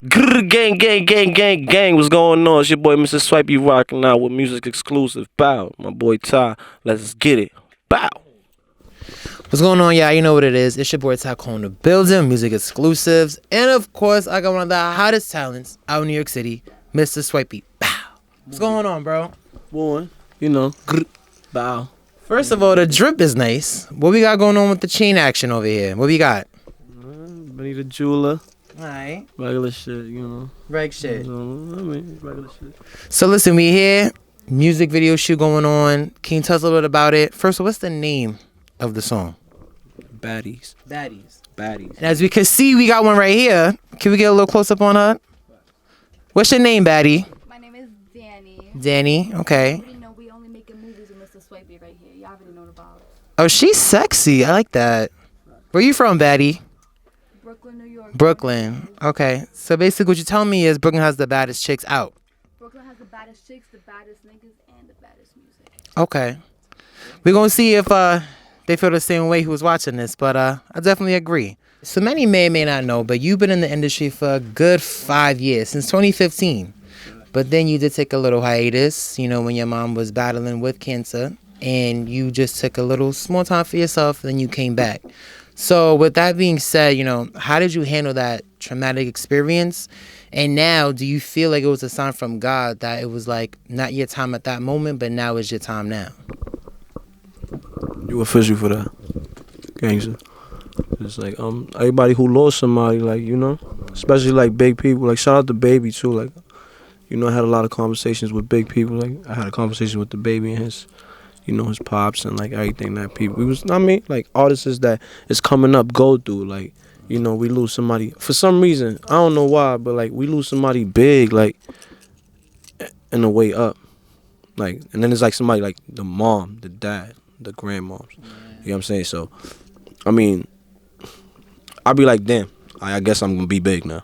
Grr, gang, gang, gang, gang, gang. What's going on? It's your boy, Mr. Swipey, rocking out with MusicXclusives. Bow. My boy Ty. Let's get it. Bow. What's going on, y'all? You know what it is. It's your boy Ty on the building, MusicXclusives. And of course, I got one of the hottest talents out in New York City, Mr. Swipey. Bow. What's going on, bro? Boy, you know, grr, bow. First of all, the drip is nice. What we got going on with the chain action over here? What we got? Benny the jeweler. Alright. Regular shit, you know. Reg shit. I mean, regular shit. So listen, we here. Music video shoot going on. Can you tell us a little bit about it? First of all, what's the name of the song? Baddies. Baddies. Baddies. And as we can see, we got one right here. Can we get a little close up on her? What's your name, Baddie? My name is Danny. Danny, okay. You know, we only making movies with Mr. Swipey right here. Y'all already know the vibes. Oh, she's sexy. I like that. Where you from, Baddie? Brooklyn, New York. Brooklyn. Okay. So basically what you're telling me is Brooklyn has the baddest chicks out. Brooklyn has the baddest chicks, the baddest niggas, and the baddest music. Okay. We're going to see if they feel the same way who was watching this, but I definitely agree. So many may or may not know, but you've been in the industry for a good 5 years, since 2015. But then you did take a little hiatus, you know, when your mom was battling with cancer, and you just took a little small time for yourself, then you came back. So with that being said, you know, how did you handle that traumatic experience? And now, do you feel like it was a sign from God that it was like not your time at that moment, but now is your time now? You official for that, gangster. It's like everybody who lost somebody, like, you know, especially like big people. Like, shout out to Baby too. Like, you know, I had a lot of conversations with big people. Like, I had a conversation with DaBaby and his, you know, his pops and like everything that people. We was, I mean, like artists that is coming up go through. Like, you know, we lose somebody for some reason. I don't know why, but like we lose somebody big, like, in the way up. Like, and then it's like somebody like the mom, the dad, the grandmoms. You know what I'm saying? So, I mean, I'll be like, damn, I guess I'm gonna be big now.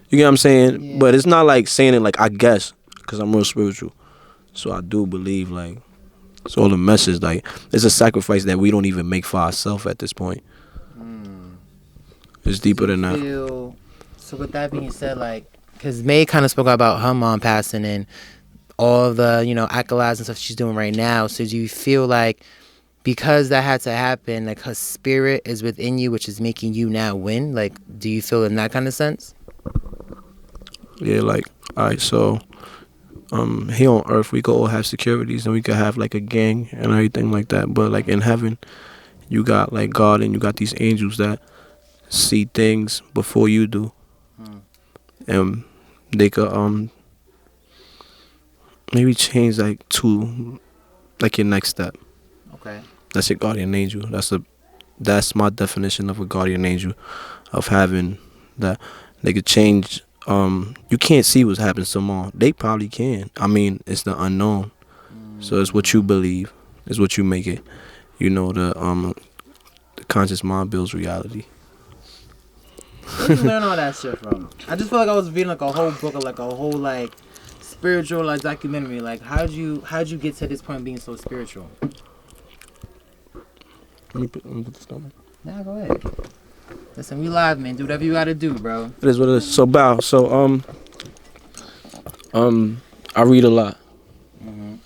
You get what I'm saying? Yeah. But it's not like saying it like I guess, because I'm real spiritual. So I do believe like it's all the message. Like, it's a sacrifice that we don't even make for ourselves at this point. It's deeper than that. So with that being said, like, because May kind of spoke about her mom passing and all of the, you know, accolades and stuff she's doing right now. So do you feel like because that had to happen, like her spirit is within you, which is making you now win? Like, do you feel in that kind of sense? Yeah, like, all right, so here on earth we could all have securities and we could have like a gang and everything like that. But like in heaven, you got like God and you got these angels that see things before you do. And they could maybe change like to like your next step. Okay. That's your guardian angel. That's my definition of a guardian angel, of having that they could change. You can't see what's happening tomorrow. They probably can. I mean, it's the unknown. So it's what you believe. It's what you make it. You know, the conscious mind builds reality. Where did you learn all that shit from? I just feel like I was reading like a whole book or like a whole like spiritual like documentary. Like, how'd you get to this point of being so spiritual? Let me put this down. Nah, go ahead. Listen, we live, man. Do whatever you gotta do, bro. It is what it is. So bow. So I read a lot.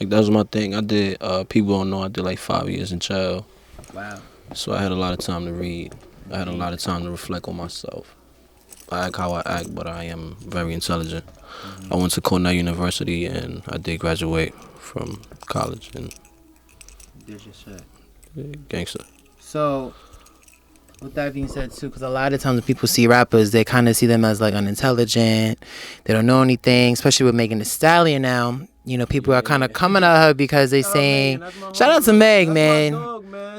Like, that was my thing. I did. People don't know I did like 5 years in jail. Wow. So I had a lot of time to read. I had a lot of time to reflect on myself. I act how I act, but I am very intelligent. I went to Cornell University and I did graduate from college and Did your shit. Gangster. So, with that being said too, because a lot of times when people see rappers, they kind of see them as like unintelligent. They don't know anything, especially with Megan Thee Stallion now. You know, people are kind of coming at her because they saying, shout out to Meg, man.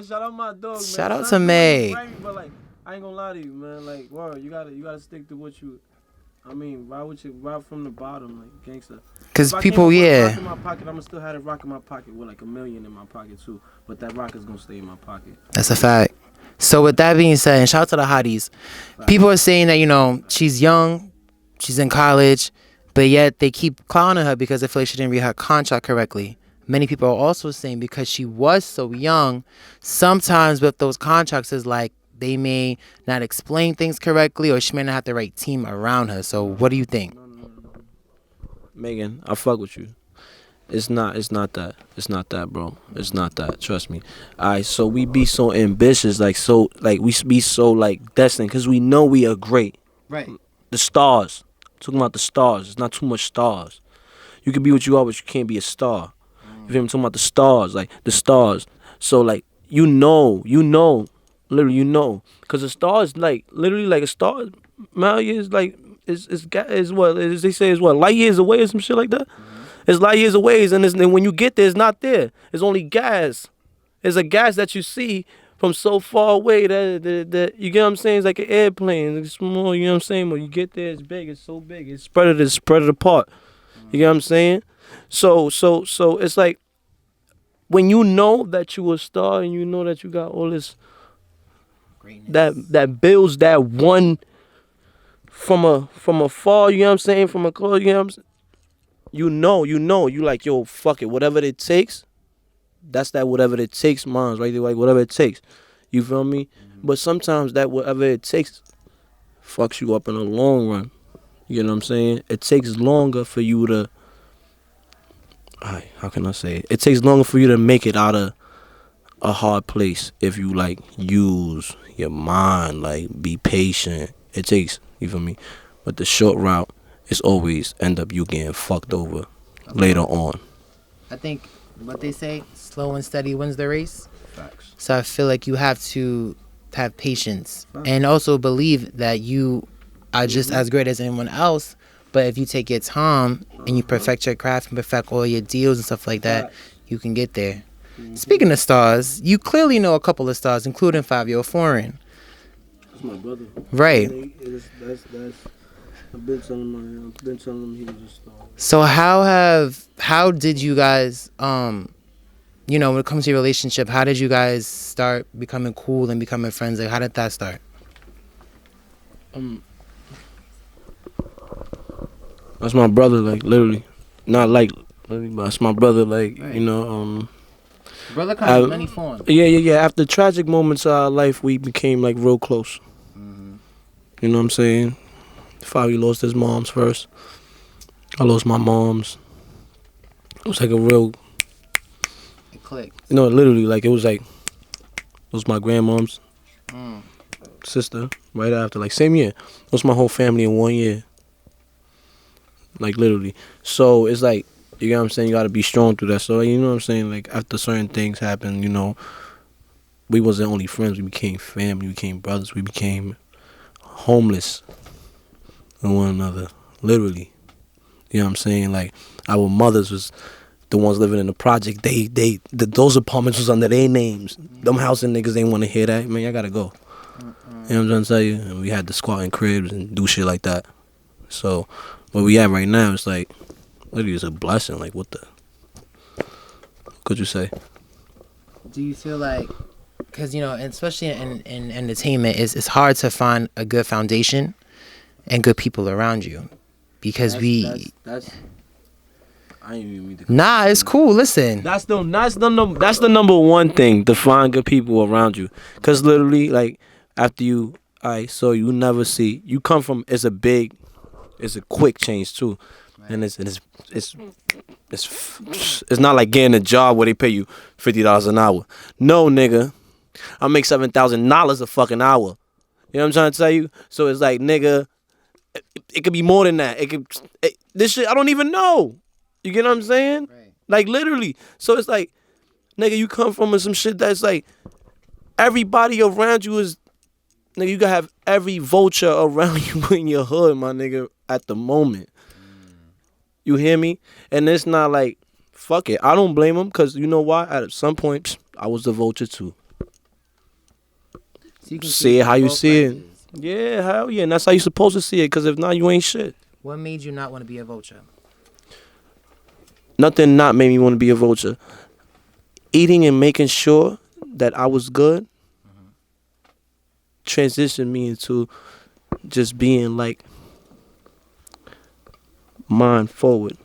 Shout out my dog, man. Shout out to Meg. But like, I ain't gonna lie to you, man. Like, wow, you gotta stick to what you. I mean, why from the bottom, like gangster? Because people, yeah. Rock in my pocket, I'ma still have a rock in my pocket with like $1 million in my pocket too. But that rock is gonna stay in my pocket. That's a fact. So with that being said, and shout out to the hotties. People are saying that, you know, she's young, she's in college, but yet they keep clowning her because they feel like she didn't read her contract correctly. Many people are also saying because she was so young, sometimes with those contracts is like they may not explain things correctly, or she may not have the right team around her. So what do you think? Megan, I fuck with you. It's not that. It's not that, bro. It's not that. Trust me. Alright, so we be so ambitious, we be so like destined, cause we know we are great. Right. The stars. Talking about the stars. It's not too much stars. You can be what you are, but you can't be a star. You feel me? Talking about the stars, like the stars. So like literally you know, cause a star is like literally like a star. Mile years like is what is they say is what light years away or some shit like that. It's light years away, and when you get there, it's not there. It's only gas. It's a gas that you see from so far away that you get what I'm saying. It's like an airplane. It's small. You know what I'm saying. When you get there, it's big. It's so big. It's spread it apart. You get what I'm saying. So it's like when you know that you a star and you know that you got all this that builds that one from afar. You know what I'm saying. From a close. You know what I'm saying. You like, yo, fuck it, whatever it takes, that's that whatever it takes, mines, right there, like, whatever it takes, you feel me? But sometimes that whatever it takes fucks you up in the long run, you know what I'm saying? It takes longer for you to, how can I say it? It takes longer for you to make it out of a hard place if you, like, use your mind, like, be patient. It takes, you feel me? But the short route, it's always end up you getting fucked over later on. I think what they say, slow and steady wins the race. Facts. So I feel like you have to have patience and also believe that you are just as great as anyone else. But if you take your time and you perfect your craft and perfect all your deals and stuff like that, you can get there. Speaking of stars, you clearly know a couple of stars, including Fivio Foreign. That's my brother. Right. I've been telling him he was a star. So how did you guys when it comes to your relationship, how did you guys start becoming cool and becoming friends? Like, how did that start? That's my brother, like, literally. Not like literally, but that's my brother, like, Right. you know, Brother comes in many forms. Yeah. After tragic moments of our life, we became like real close. You know what I'm saying? Fivio lost his moms first. I lost my moms. It was like a real, It clicked. literally, like, it was my grandmom's sister right after, like, same year. Lost my whole family in 1 year. Like, literally. So it's like, you know what I'm saying, you gotta be strong through that. So, like, you know what I'm saying, like, after certain things happen, we wasn't only friends, we became family, we became brothers, we became homeless with one another, literally. You know what I'm saying? Like, our mothers was the ones living in the project. Those apartments was under their names. Them housing niggas ain't want to hear that. Man, I gotta go. You know what I'm trying to tell you? And we had to squat in cribs and do shit like that. So, where we at right now, it's like, literally, it's a blessing. Like, what could you say? Do you feel like, because especially in entertainment, it's hard to find a good foundation and good people around you, because I ain't even mean to. Nah, it's cool. Listen, That's the number one thing, to find good people around you. Cause literally, like, after you, so you never see, you come from, it's a quick change too, and it's not like getting a job where they pay you $50 an hour. No, nigga, I make $7,000 a fucking hour. You know what I'm trying to tell you? So it's like, nigga, it could be more than that. This shit I don't even know. You get what I'm saying? Right. Like, literally. So it's like, nigga, you come from some shit that's like, everybody around you is, nigga, you gotta have every vulture around you in your hood, my nigga, at the moment. You hear me? And it's not like, fuck it. I don't blame them, because you know why? At some point, I was the vulture too. So you can See it how you both see it. lenses. Yeah, hell yeah. And that's how you supposed to see it, because if not, you ain't shit. What made you not want to be a vulture? Nothing not made me want to be a vulture. Eating and making sure that I was good transitioned me into just being like mind forward.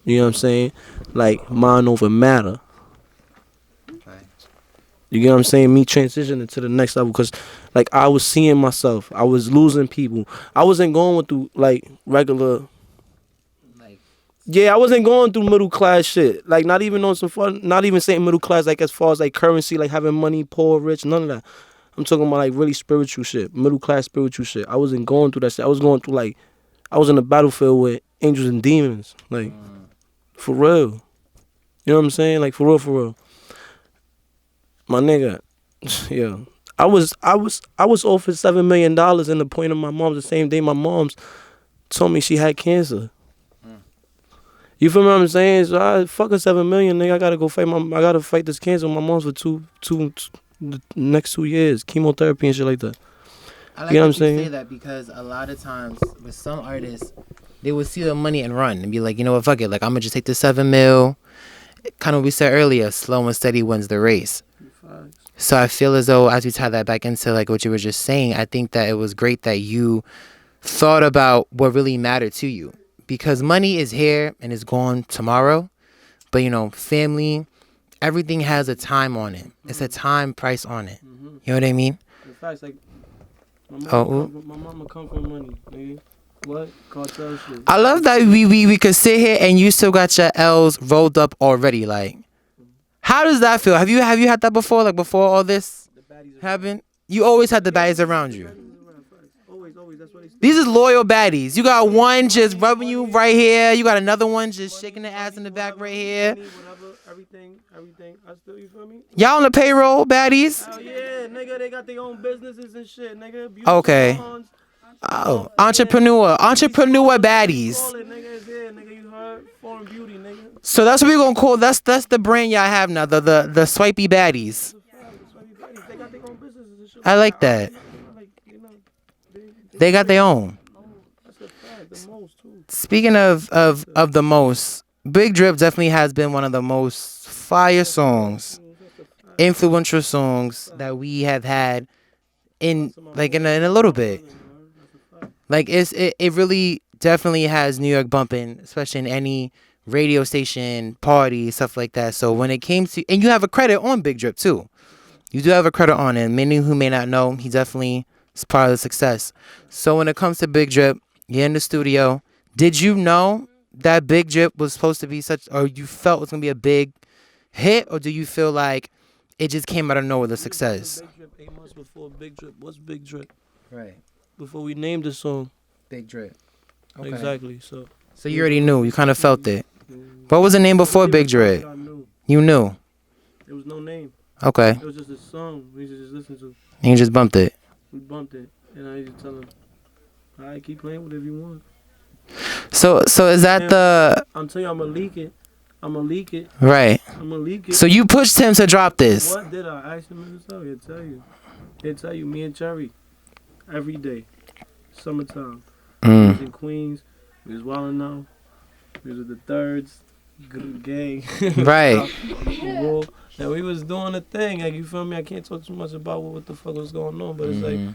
You know what I'm saying? Like, mind over matter. Right. You get what I'm saying? Me transitioning to the next level, because like I was seeing myself. I was losing people. I wasn't going through like regular. Like, Yeah, I wasn't going through middle class shit. Like not even on some fun. Not even saying middle class like as far as like currency, like having money, poor, rich, none of that. I'm talking about like really spiritual shit, middle class spiritual shit. I wasn't going through that shit. I was going through like I was in the battlefield with angels and demons, like for real. You know what I'm saying? Like for real, for real. My nigga, yeah. I was offered $7 million in the point of my mom's the same day my mom's told me she had cancer. You feel me what I'm saying? So I fuck a 7 million, nigga. I gotta fight this cancer with my mom's for the next 2 years, chemotherapy and shit like that. I like You know what I'm that you saying? say that because a lot of times with some artists, they would see the money and run and be like, you know what, fuck it. Like, I'm going to just take the 7 mil. Kind of what we said earlier, slow and steady wins the race. So I feel as though as we tie that back into like what you were just saying, I think that it was great that you thought about what really mattered to you. Because money is here and is gone tomorrow. But, you know, family, everything has a time on it. It's a time price on it. You know what I mean? In fact, like, my mama come from money, nigga. What? Cartel shit. I love that we could sit here and you still got your L's rolled up already. Like, how does that feel? Have you had that before? Like before all this happened? You always had the baddies around you. Always. That's what they say. These is loyal baddies. You got one just rubbing you right here. You got another one just shaking the ass in the back right here. Whatever, everything. I still, you feel me? Y'all on the payroll, baddies? Hell yeah, nigga. They got their own businesses and shit, nigga. Beauty Okay. salons. Oh, entrepreneur baddies. Call it, nigga. It's here, nigga. You heard? Foreign beauty, nigga. So that's what we gonna call. That's the brand y'all have now. The Swipey baddies. They got their own businesses and shit. I like that. Like, you know, They got their own. that's a fact. The most too. Speaking of the most, Big Drip definitely has been one of the most fire songs, influential songs that we have had in a little bit. Like it really definitely has New York bumping, especially in any radio station, party, stuff like that. So when it came to, and you have a credit on Big Drip too. You do have a credit on it. Many who may not know, he definitely is part of the success. So when it comes to Big Drip, you're in the studio. Did you know that Big Drip was supposed to be or you felt it was going to be a big hit? Or do you feel like it just came out of nowhere, the success? Big Drip 8 months before Big Drip. What's Big Drip? Right. Before we named the song. Big Drip. Okay. Exactly. So you already knew. You kind of felt it. What was the name before Big Drip? I knew. You knew. There was no name. Okay. It was just a song we just listened to. And you just bumped it. We bumped it. And I used to tell him, alright, keep playing with it if you want. So is that I'm telling you, I'm going to leak it. right? I'm going to leak it. So you pushed him to drop this. What did I ask him himself? He'll tell you. Me and Cherry. Every day. Summertime. We was in Queens. We was wilding out. We was with the Thirds. Good gang. Right. And we was doing a thing. Like, you feel me? I can't talk too much about what the fuck was going on. But it's like, you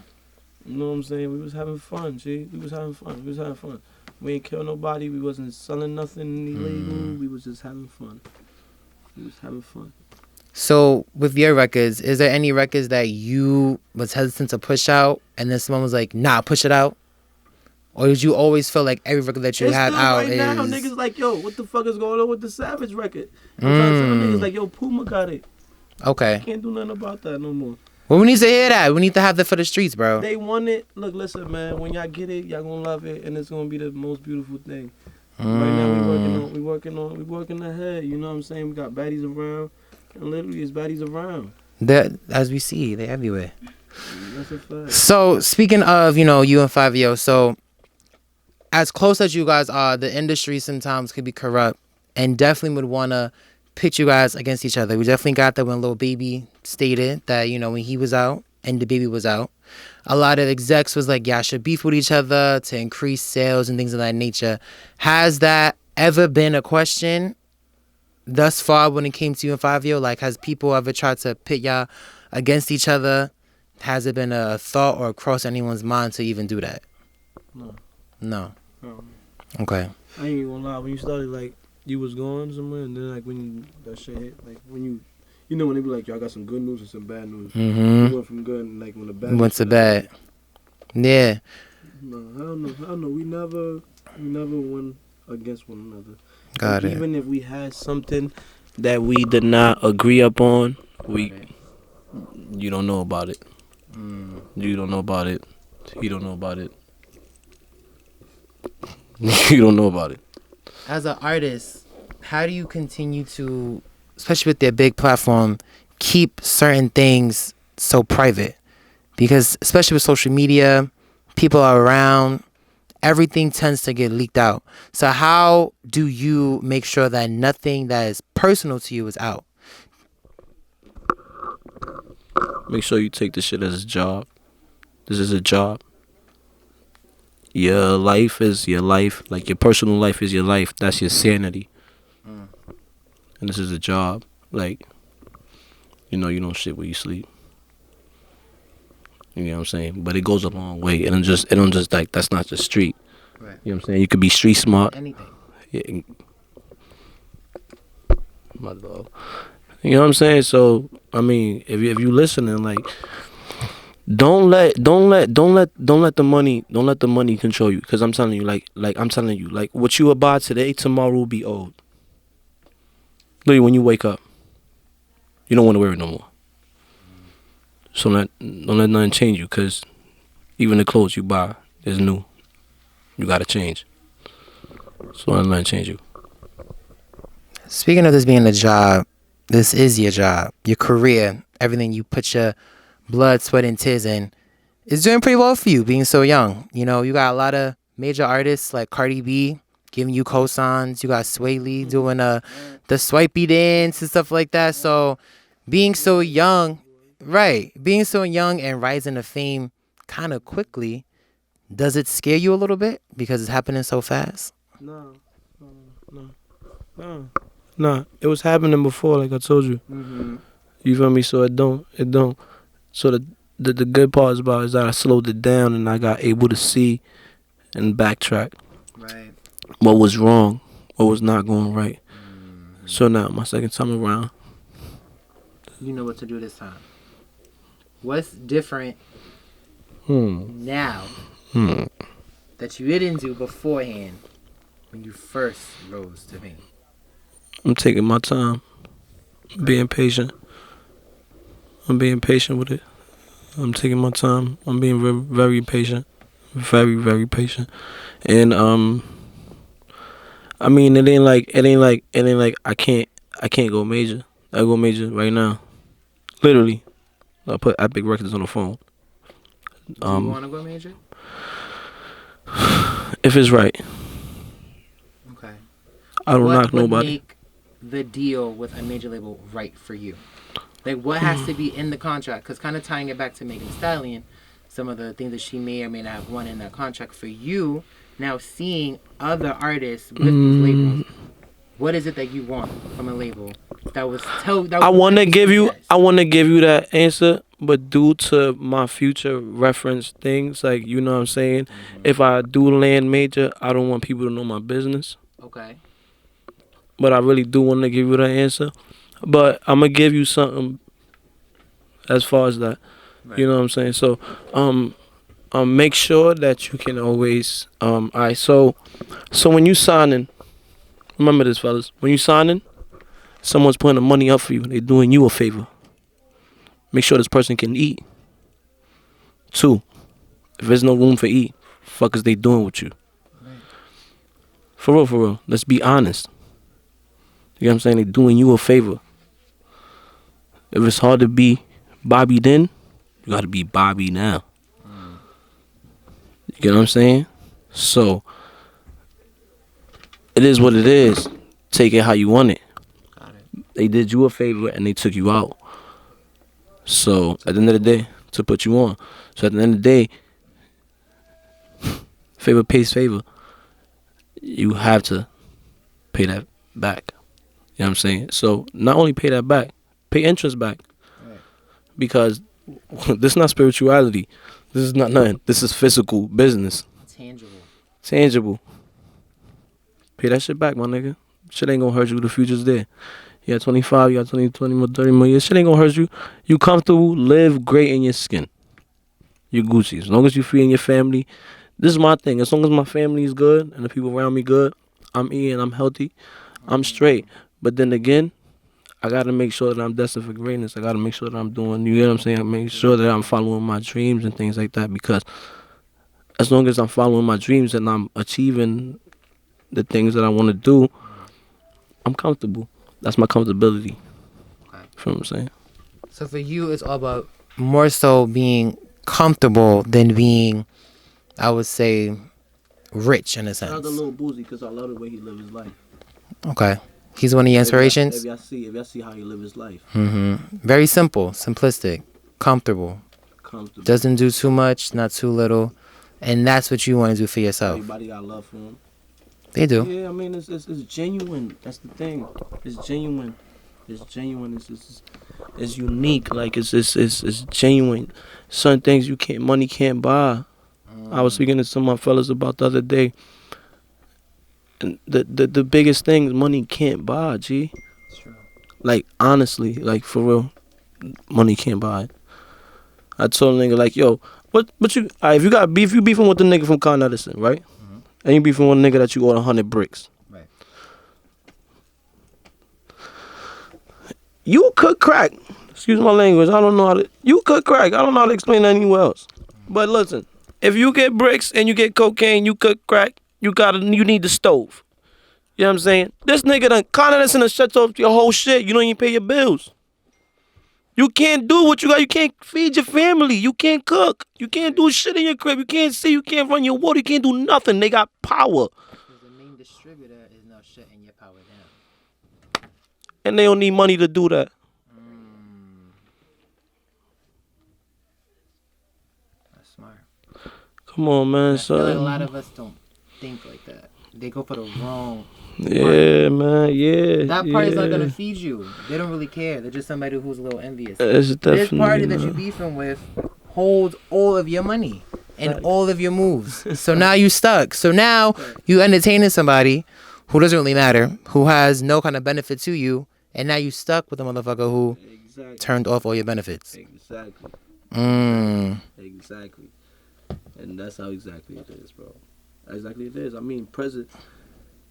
know what I'm saying? We was having fun, G. We was having fun. We ain't kill nobody. We wasn't selling nothing illegal. We was just having fun. So with your records, is there any records that you was hesitant to push out and then someone was like, nah, push it out? Or did you always feel like every record that you had out right is... now, niggas like, yo, what the fuck is going on with the Savage record? Some niggas like, yo, Puma got it. Okay. Can't do nothing about that no more. Well, we need to hear that. We need to have that for the streets, bro. They want it. Look, listen, man. When y'all get it, y'all gonna love it, and it's gonna be the most beautiful thing. Right now, we working ahead. You know what I'm saying? We got baddies around, and literally, it's baddies around. That, as we see, they're everywhere. That's a fact. So speaking of, you and Fivio, so as close as you guys are, the industry sometimes could be corrupt, and definitely would want to pit you guys against each other. We definitely got that when Lil Baby stated that, when he was out and DaBaby was out, a lot of execs was like, y'all should beef with each other to increase sales and things of that nature. Has that ever been a question thus far when it came to you and Fivio? Like, has people ever tried to pit y'all against each other? Has it been a thought or crossed anyone's mind to even do that? No. Okay. I ain't even gonna lie. When you started, like, you was going somewhere, and then, like, when that shit hit, like, when you You know when they be like, "Yo, I got some good news and some bad news." Mm-hmm. We went from good, and like when the bad Went to bad. Yeah. No, I don't know. We never went against one another. Got it. Even if we had something that we did not agree upon, you don't know about it. You don't know about it. He don't know about it. You don't know about it. As an artist, how do you continue to, especially with their big platform, keep certain things so private? Because especially with social media, people are around, everything tends to get leaked out. So how do you make sure that nothing that is personal to you is out? Make sure you take this shit as a job. This is a job. Your life is your life. Like your personal life is your life. That's your sanity. And this is a job. Like, you don't shit where you sleep. You know what I'm saying? But it goes a long way. It don't just like, that's not just street. Right. You know what I'm saying? You could be street smart. Anything. Yeah. My dog. You know what I'm saying? So I mean, if you listening, like, don't let the money control you. Because I'm telling you, like what you about today, tomorrow will be old. Literally, when you wake up, you don't want to wear it no more. So don't let nothing change you. Because even the clothes you buy is new. You gotta change. So don't let nothing change you. Speaking of this being a job, this is your job, your career, everything you put your blood, sweat, and tears in is doing pretty well for you being so young. You know, you got a lot of major artists like Cardi B giving you cosigns. You got Swipey doing the Swipey dance and stuff like that. So being so young, being so young and rising to fame kind of quickly, does it scare you a little bit because it's happening so fast? No. It was happening before, like I told you. You feel me? So it don't. So the good part is that I slowed it down and I got able to see and backtrack. Right. What was wrong, what was not going right. So now my second time around, You know what to do this time. What's different now that you didn't do beforehand when you first rose to fame? I'm taking my time, being patient. I'm being patient with it. I'm taking my time. I'm being very, very patient, very, very patient. And I mean, it ain't like I can't go major. I go major right now. Literally, I put Epic Records on the phone. Do you want to go major? If it's right. Okay. I don't what knock would nobody. make the deal with a major label right for you? Like, what has to be in the contract? Because kind of tying it back to Megan Thee Stallion, some of the things that she may or may not have won in that contract for you, now seeing other artists with these labels, what is it that you want from a label that was I want to give you that answer, but due to my future reference things, like, you know what I'm saying, if I do land major, I don't want people to know my business. Okay. But I really do want to give you that answer. But I'm gonna give you something as far as that. Right. You know what I'm saying? So make sure that you can always alright, so when you signing, remember this, fellas, when you signing, someone's putting the money up for you, they're doing you a favor. Make sure this person can eat. 2, if there's no room for eat, fuck is they doing with you? Right. For real, let's be honest. You know what I'm saying? They're doing you a favor. If it's hard to be Bobby then, you gotta be Bobby now. You get what I'm saying? So it is what it is. Take it how you want it. Got it. They did you a favor and they took you out. So at the end of the day, to put you on. So at the end of the day, favor pays favor. You have to pay that back. You know what I'm saying? So not only pay that back, pay interest back. Right. Because this is not spirituality. This is not nothing. This is physical business. Tangible. Pay that shit back, my nigga. Shit ain't gonna hurt you. The future's there. You know You got 25, you got 20 more, 30 more years. Shit ain't gonna hurt you. You comfortable, live great in your skin. You Gucci. As long as you free in your family. This is my thing. As long as my family is good and the people around me good, I'm eating, I'm healthy, I'm straight. But then again, I gotta make sure that I'm destined for greatness. I gotta make sure that I'm doing, you get what I'm saying? I make sure that I'm following my dreams and things like that, because as long as I'm following my dreams and I'm achieving the things that I want to do, I'm comfortable. That's my comfortability. Okay. Feel what I'm saying? So for you, it's all about more so being comfortable than being, I would say, rich in a sense. Shout out to Lil Boozy, because I love the way he live his life. Okay. He's one of your inspirations? If y'all see how he live his life. Very simple, simplistic, comfortable. Doesn't do too much, not too little. And that's what you want to do for yourself. Everybody got love for him. They do. Yeah, I mean, it's genuine. That's the thing. It's genuine. It's genuine. It's unique. Like, it's genuine. Certain things money can't buy. I was speaking to some of my fellas about the other day. And the biggest thing money can't buy, G. It's true. Like, honestly, like, for real, money can't buy it. I told a nigga, like, yo, what you, if you got beef, you beefing with the nigga from Con Edison, right? And you beefing with a nigga that you owed 100 bricks. Right. You could crack. Excuse my language. I don't know how to. You could crack. I don't know how to explain that anywhere else. But listen, if you get bricks and you get cocaine, you could crack. You need the stove. You know what I'm saying? This nigga done Con Edison done shuts off your whole shit. You don't even pay your bills. You can't do what you got. You can't feed your family. You can't cook. You can't do shit in your crib. You can't see. You can't run your water. You can't do nothing. They got power. Because the main distributor is not shutting your power down. And they don't need money to do that. That's smart. Come on, man. I feel like a Son. lot of us don't think like that. They go for the wrong. Yeah, man. Yeah. That party's not gonna feed you. They don't really care. They're just somebody who's a little envious. It's This definitely party that not. you're beefing with holds all of your money and all of your moves. So now you stuck. So now you entertaining somebody who doesn't really matter, who has no kind of benefit to you, and now you stuck with a motherfucker who turned off all your benefits. Exactly. Exactly. And that's how exactly it is, bro. Exactly it is. I mean,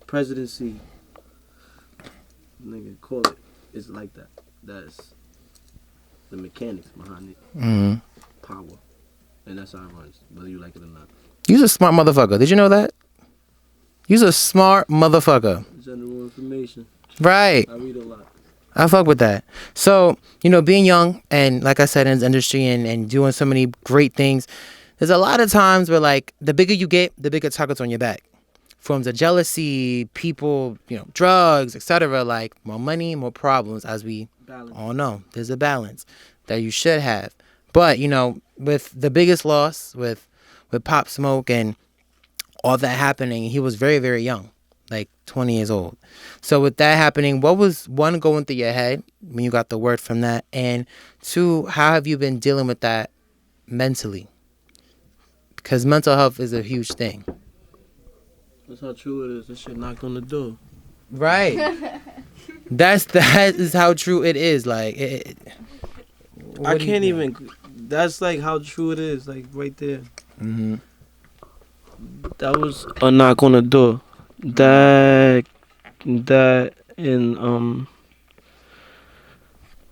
presidency, nigga, call it. It's like that. That's the mechanics behind it. Power. And that's how it runs, whether you like it or not. You's a smart motherfucker. Did you know that? You's a smart motherfucker. General information. Right. I read a lot. I fuck with that. So, being young and, like I said, in this industry and doing so many great things, there's a lot of times where, like, the bigger you get, the bigger targets on your back. Forms of jealousy, people, drugs, etc. Like, more money, more problems, as we all know. There's a balance that you should have. But, with the biggest loss, with Pop Smoke and all that happening, he was very, very young, like 20 years old. So with that happening, what was, one, going through your head when you got the word from that? And two, how have you been dealing with that mentally? Because mental health is a huge thing. That's how true it is. This shit knocked on the door. Right. That is how true it is. Like, I can't even. That's like how true it is. Like right there. That was a knock on the door. That and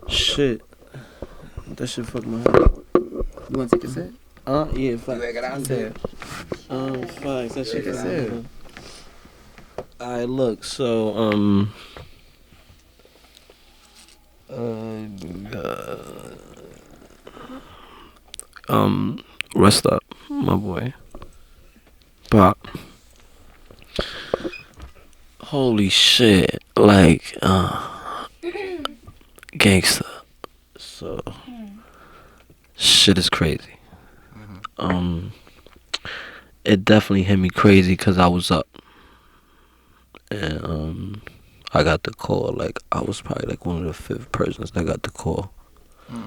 shit. That shit fucked my head. You want to take a sip? Yeah, facts. Facts. That shit fucked my head. Alright, look. So rest up, my boy. Pop. Holy shit. Like, gangster. So, shit is crazy. It definitely hit me crazy because I was up. And, I got the call. Like, I was probably like one of the fifth persons that got the call. I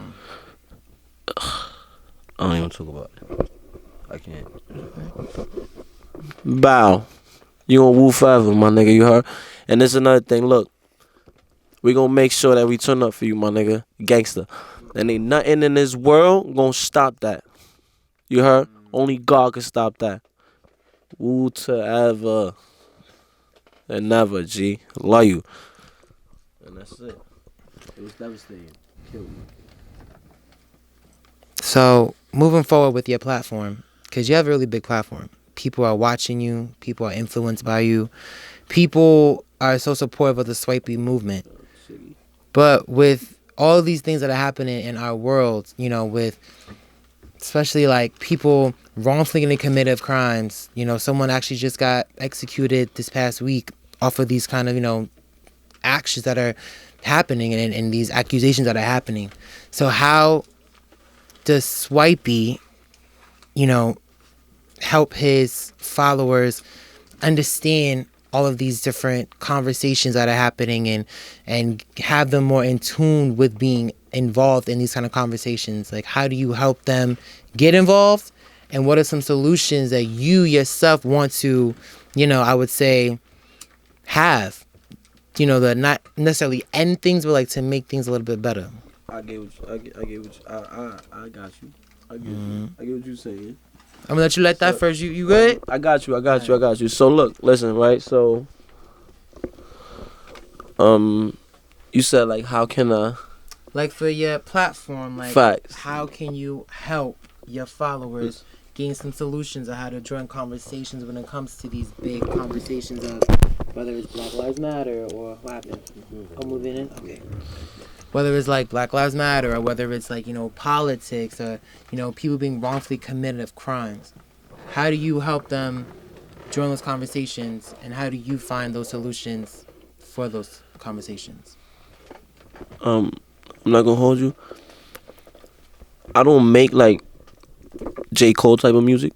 don't even talk about it. I can't. Bow. You gonna woo forever, my nigga, you heard? And this is another thing, look. We gonna make sure that we turn up for you, my nigga. Gangster. And ain't nothing in this world gonna stop that. You heard? Only God can stop that. Woo to ever and never, G. Love you. And that's it. It was devastating. Killed me. So moving forward with your platform, because you have a really big platform. People are watching you. People are influenced by you. People are so supportive of the Swipey movement. But with all of these things that are happening in our world, you know, with especially like people wrongfully getting committed of crimes, you know, someone actually just got executed this past week off of these kind of, you know, actions that are happening and these accusations that are happening. So how does Swipey, you know, help his followers understand all of these different conversations that are happening and have them more in tune with being involved in these kind of conversations? Like, how do you help them get involved? And what are some solutions that you yourself want to, you know, I would say have, you know, that not necessarily end things, but like to make things a little bit better? I get what you, I got you. I get what you're saying. I'm gonna let you let that first. You good? I got you. So look, listen, right? So you said like how can I Like for your platform, like facts. how can you help your followers gain some solutions on how to join conversations when it comes to these big conversations of whether it's Black Lives Matter or what happened? I'm moving in. Okay. Whether it's like Black Lives Matter or whether it's like, you know, politics or, you know, people being wrongfully committed of crimes. How do you help them join those conversations, and how do you find those solutions for those conversations? I'm not gonna hold you. I don't make like J. Cole type of music.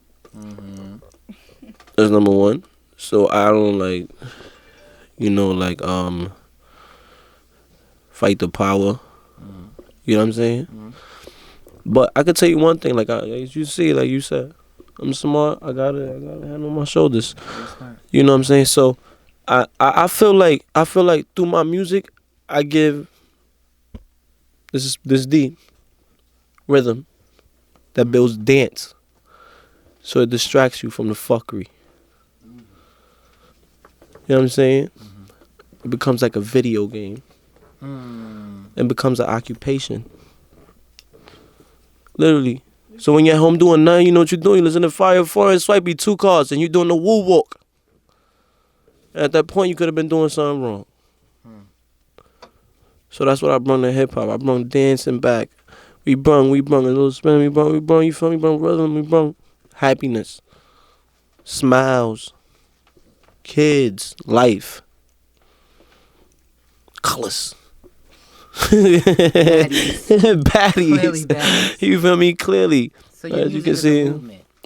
That's number one. So I don't like, you know, like fight the power. You know what I'm saying? But I could tell you one thing, like as you see, like you said, I'm smart. I got a hand on my shoulders. You know what I'm saying? So I feel like through my music, I give this deep rhythm that builds dance, so it distracts you from the fuckery. You know what I'm saying? It becomes like a video game. It becomes an occupation. Literally. So when you're at home doing nothing, you know what you're doing. You listen to Fivio Foreign, Swipey, 2 cars, and you're doing the woo walk. And at that point, you could have been doing something wrong. So that's what I brought to hip hop. I brought dancing back. We brung a little spin. We brung, you feel me? We brung rhythm. We brung happiness, smiles, kids, life, colors. Baddies. Clearly baddies. You feel me? Clearly. So As you can see,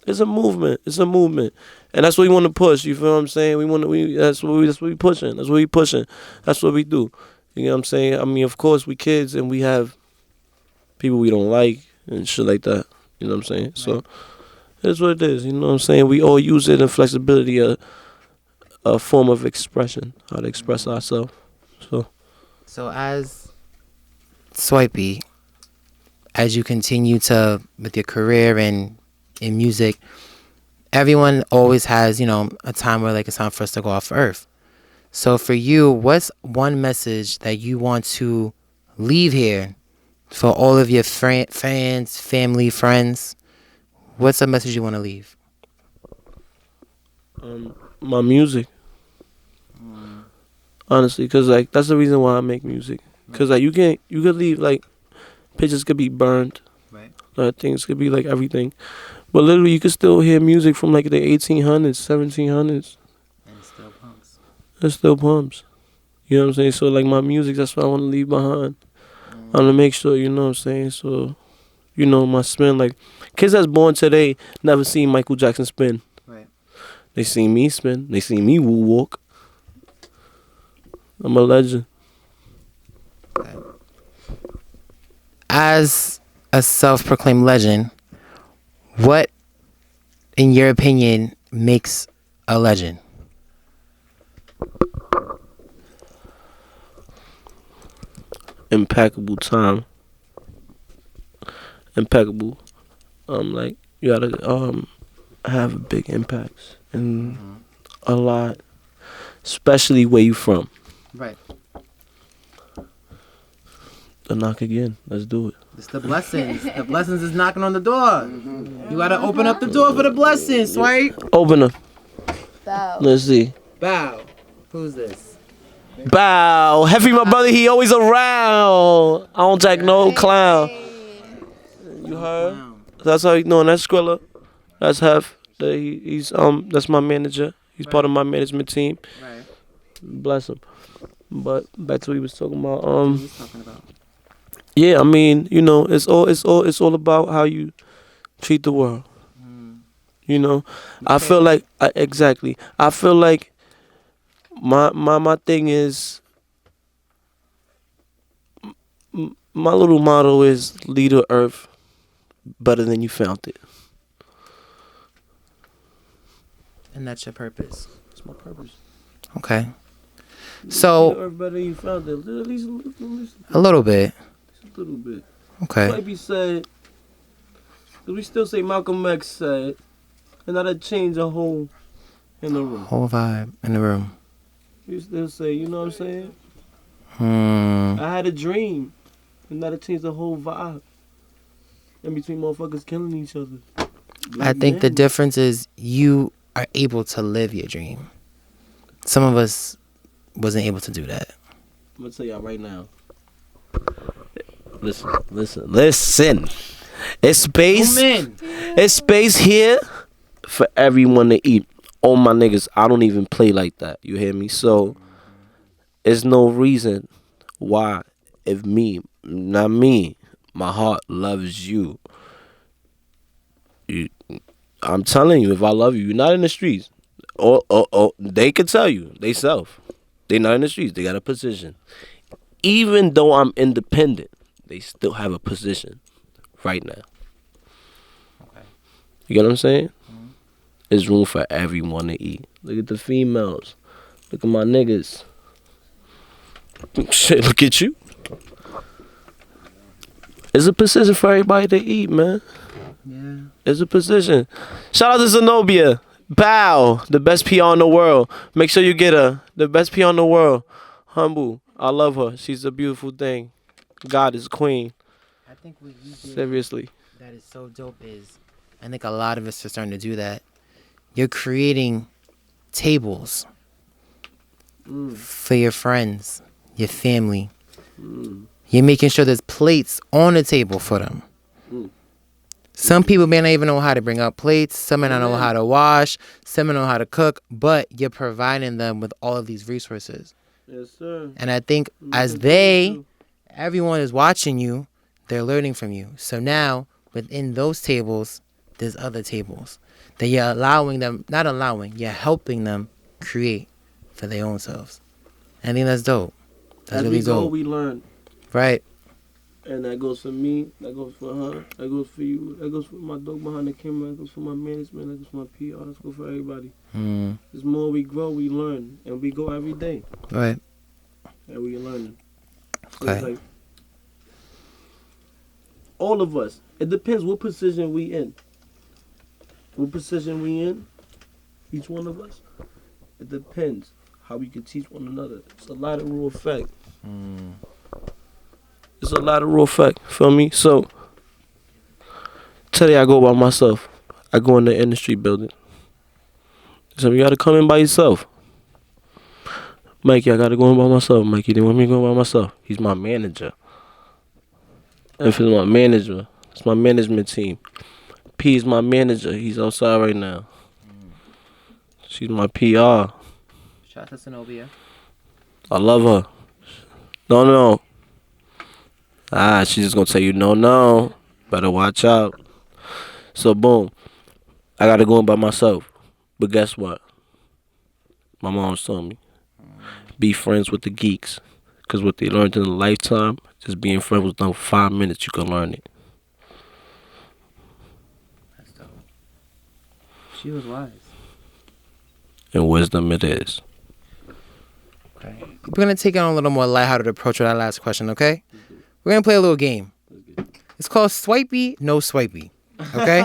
it's a movement. And that's what we want to push. You feel what I'm saying? That's what we pushing. That's what we do. You know what I'm saying? I mean, of course, we kids and we have people we don't like and shit like that. You know what I'm saying? Right. So it's what it is. You know what I'm saying? We all use it in flexibility, a form of expression, how to express ourselves. So as Swipey, as you continue to with your career and in music, everyone always has, you know, a time where like it's time for us to go off Earth. So for you, what's one message that you want to leave here for all of your fans, family, friends? What's a message you want to leave? My music. Honestly, because like that's the reason why I make music. Because like you could leave, like pictures could be burned, right? Things could be like everything, but literally you could still hear music from like the 1800s, 1700s, and it still pumps. It still pumps. You know what I'm saying? So like my music, that's what I want to leave behind. I want to make sure, you know what I'm saying. So, you know, my spin, like kids that's born today never seen Michael Jackson spin. Right. They seen me spin. They seen me woo walk. I'm a legend. As a self-proclaimed legend, what, in your opinion, makes a legend? impeccable time. Impeccable. Like you gotta have big impacts and a lot, especially where you from. Right. The knock again. Let's do it. It's the blessings. The blessings is knocking on the door. You gotta open up the door for the blessings, right? Open up. Bow. Let's see. Bow. Who's this? Bow. Heavy, my brother. He always around. I don't take no clown. You heard? That's how you know. That's Skrilla. That's Hef. He's That's my manager. He's part of my management team. Right. Bless him. But back to what he was talking about. What are you talking about? Yeah, I mean, you know, it's all about how you treat the world. You know, I feel like exactly. I feel like my thing is my little motto is leave the earth better than you found it. And that's your purpose. That's my purpose. Okay. Leave the So earth better than you found it. At least a little bit. a little bit. Okay. Swipey said, because we still say Malcolm X said, and that'll change a whole in the room. Whole vibe in the room. You still say, you know what I'm saying? Hmm. I had a dream, and that'll change the whole vibe. In between motherfuckers killing each other. I think the difference is you are able to live your dream. Some of us wasn't able to do that. I'm gonna tell y'all right now. Listen. It's space. It's space here for everyone to eat. Oh my niggas, I don't even play like that. You hear me? So there's no reason why if not me, my heart loves you. I'm telling you, if I love you, you're not in the streets. Or they could tell you, they self. They not in the streets. They got a position. Even though I'm independent, they still have a position right now. Okay. You get what I'm saying? There's room for everyone to eat. Look at the females. Look at my niggas. Shit, look at you. There's a position for everybody to eat, man. Yeah. There's a position. Shout out to Zenobia. Bow, the best PR in the world. Make sure you get her. The best PR in the world. Humble. I love her. She's a beautiful thing. God is queen. I think what you did Seriously. that is so dope is I think a lot of us are starting to do that. You're creating tables for your friends, your family. You're making sure there's plates on the table for them. Some people may not even know how to bring up plates. Some may not know how to wash. Some may know how to cook. But you're providing them with all of these resources. Yes, sir. And I think as everyone is watching you, they're learning from you. So now, within those tables, there's other tables that you're you're helping them create for their own selves. I think that's dope. That's really dope. We learn. Right. And that goes for me, that goes for her, that goes for you, that goes for my dog behind the camera, that goes for my management, that goes for my PR, that goes for everybody. The more we grow, we learn. And we go every day. Right. And we learning. So Okay. it's like, all of us, it depends what position we in. What position we in, each one of us, it depends how we can teach one another. It's a lot of real effect. It's a lot of real effect, feel me? So, today I go by myself. I go in the industry building. So you gotta come in by yourself. Mikey, I gotta go in by myself. Mikey, they want me to go by myself. He's my manager. If it's my manager, it's my management team. P is my manager. He's outside right now. She's my PR. Shout out to Zenobia. I love her. No. She's just gonna tell you no. Better watch out. So boom. I gotta go in by myself. But guess what? My mom's told me. Be friends with the geeks. Cause what they learned in a lifetime, just being friends with them for 5 minutes, you can learn it. That's dope. She was wise. And wisdom it is. Okay. Okay. We're gonna take it on a little more lighthearted approach with our last question, okay? We're gonna play a little game. It's called Swipey, No Swipey. Okay?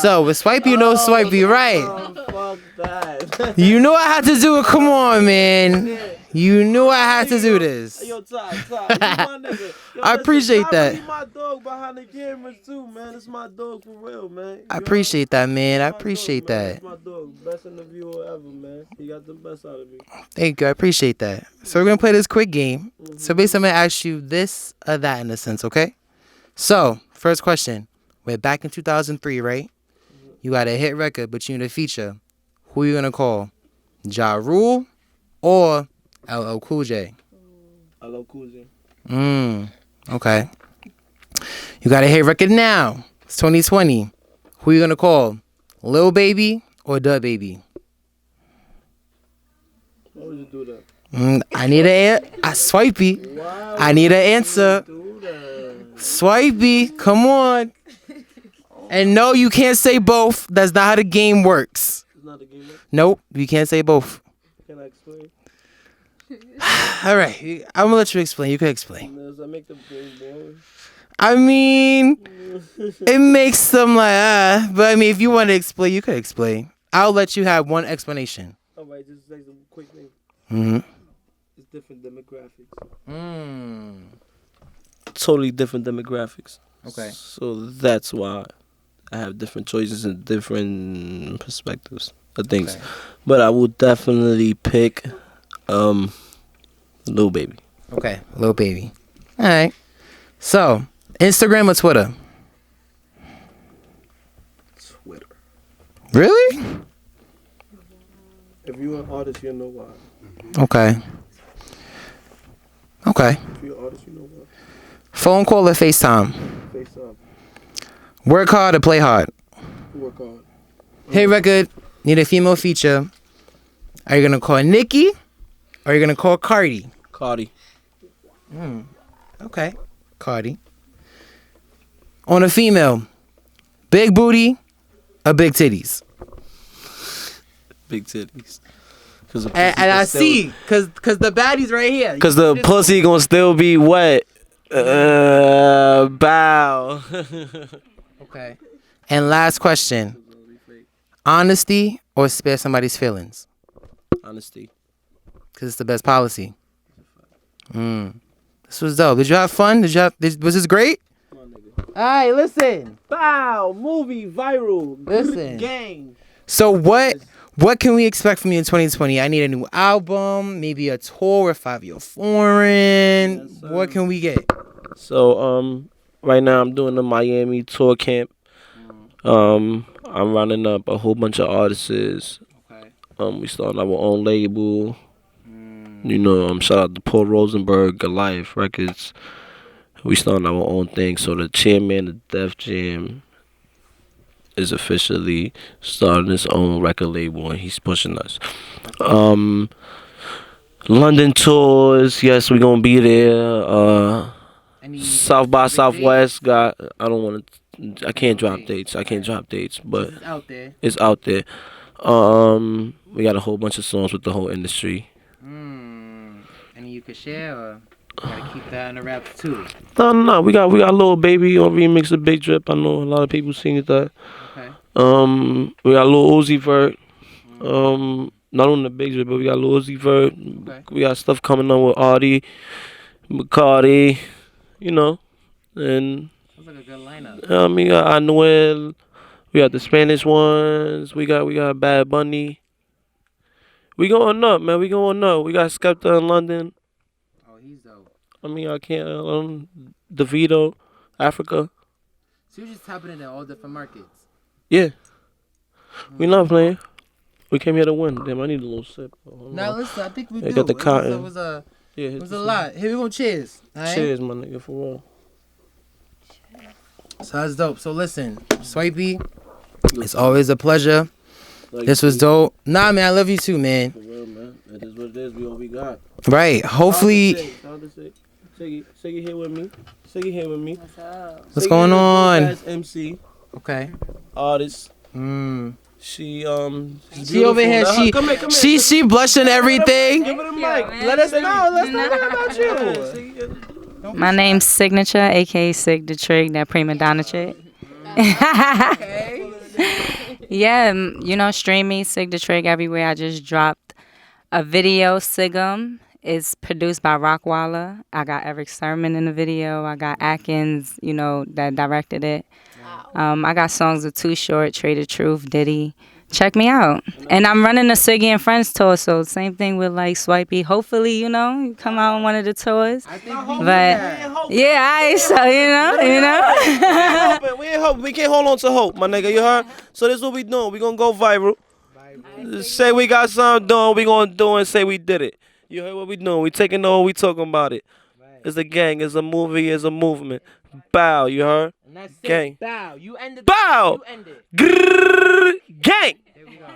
So with Swipey, No Swipey, right? Fuck that. You knew I had to do it. Come on, man. You knew I had to do this. Yo, Ty, you my nigga. Yo, I appreciate that. Ty, my dog behind the cameras too, man. It's my dog for real, man. I appreciate that, man. I It's my appreciate dog, man. that. It's my dog. Best interviewer ever, man. He got the best out of me. Thank you. I appreciate that. So we're gonna play this quick game. So basically, I'm gonna ask you this or that in a sense, okay? So first question: we're back in 2003, right? You got a hit record, but you need a feature. Who you gonna call? Ja Rule or LL Cool J? LL Cool J. Okay. You got a hit record now. It's 2020. Who you gonna call? Lil Baby or DaBaby? Why would you do that? I need Swipey. Wow. I need an answer. Do that. Swipey, come on. And no, you can't say both. That's not how the game works. It's not a game. Nope, you can't say both. Can I explain? All right, I'm gonna let you explain. You can explain. Does that make the game boring? I mean, it makes them like, but I mean, if you want to explain, you could explain. I'll let you have one explanation. All right, just say some quick thing. It's different demographics. Totally different demographics. Okay. So that's why I have different choices and different perspectives of things. Okay. But I will definitely pick Lil Baby. Okay, Lil Baby. All right. So, Instagram or Twitter? Twitter. Really? If you're an artist, you know why. Okay. Okay. If you're an artist, you know why. Phone call or FaceTime? FaceTime. Work hard or play hard? Work hard. Hey, record, need a female feature. Are you gonna call Nicki or are you gonna call Cardi? Cardi. Okay. Cardi. On a female, big booty or big titties? Big titties. And I see, cause the baddie's right here. Because the pussy gonna still be wet. Bow. Okay. And last question: honesty or spare somebody's feelings? Honesty. Cause it's the best policy. This was dope. Did you have fun? Was this great? All right, listen. Bow. Movie viral. Listen. Gang. So what can we expect from you in 2020? I need a new album, maybe a tour with Fivio Foreign. Yes, sir. What can we get? So right now I'm doing the Miami tour camp. I'm running up a whole bunch of artists. Okay. We starting our own label. You know, shout out to Paul Rosenberg, Goliath Records. We starting our own thing. So the chairman of Def Jam is officially starting his own record label, and he's pushing us. London tours, yes, we're gonna be there. South by Southwest I can't drop dates. But It's out there. it's out there. We got a whole bunch of songs with the whole industry. Any you could share, or gotta keep that in the wraps too? No, we got Lil Baby on remix of Big Drip. I know a lot of people seen that. Okay. We got Lil Uzi Vert. Not on the Big Drip, but we got Lil Uzi Vert. Okay. We got stuff coming on with Cardi, you know, and Sounds like a good lineup. we got Anuel. We got the Spanish ones. We got Bad Bunny. We going up, man. We going up. We got Skepta in London. Oh, he's dope. I can't. DeVito, Africa. So you're just tapping into all different markets. Yeah. We not playing. We came here to win. Damn, I need a little sip. Now listen, I think we They do. got the cotton. It was a Yeah, a lot. Here we go. Cheers. All right? Cheers, my nigga, for real. So that's dope. So listen, Swipey, it's always a pleasure. This was dope. Nah, man, I love you too, man. For real, man. It is what it is. We all we got. Right. Hopefully. Siggy here with me. Siggy here with me. What's up? What's going on? As MC, Okay. artist, She She over here. Come here. She blushing everything. Give her the mic. Let us know. Let's know about you. My name's Signature, aka Sig the Trig, that prima donna chick. Yeah, you know, stream me, Sig the Trig, everywhere. I just dropped a video, Sigum. It's produced by Rockwalla. I got Eric Sermon in the video. I got Atkins, you know, that directed it. I got songs with Too Short, Trade the Truth, Diddy. Check me out. And I'm running a Siggy and Friends tour, so same thing with like Swipey. Hopefully, you know, you come out on one of the tours. But yeah, so you know. We ain't hope. We can't hold on to hope, my nigga. You heard? So this is what we doing. We gonna go viral. Say we got something done. We gonna do and say we did it. You heard what we doing? We taking over. We talking about it. It's a gang. It's a movie. It's a movement. Bow. You heard? Gang. Bow. You ended. Bow. You ended. Grrr, gang. Here we go.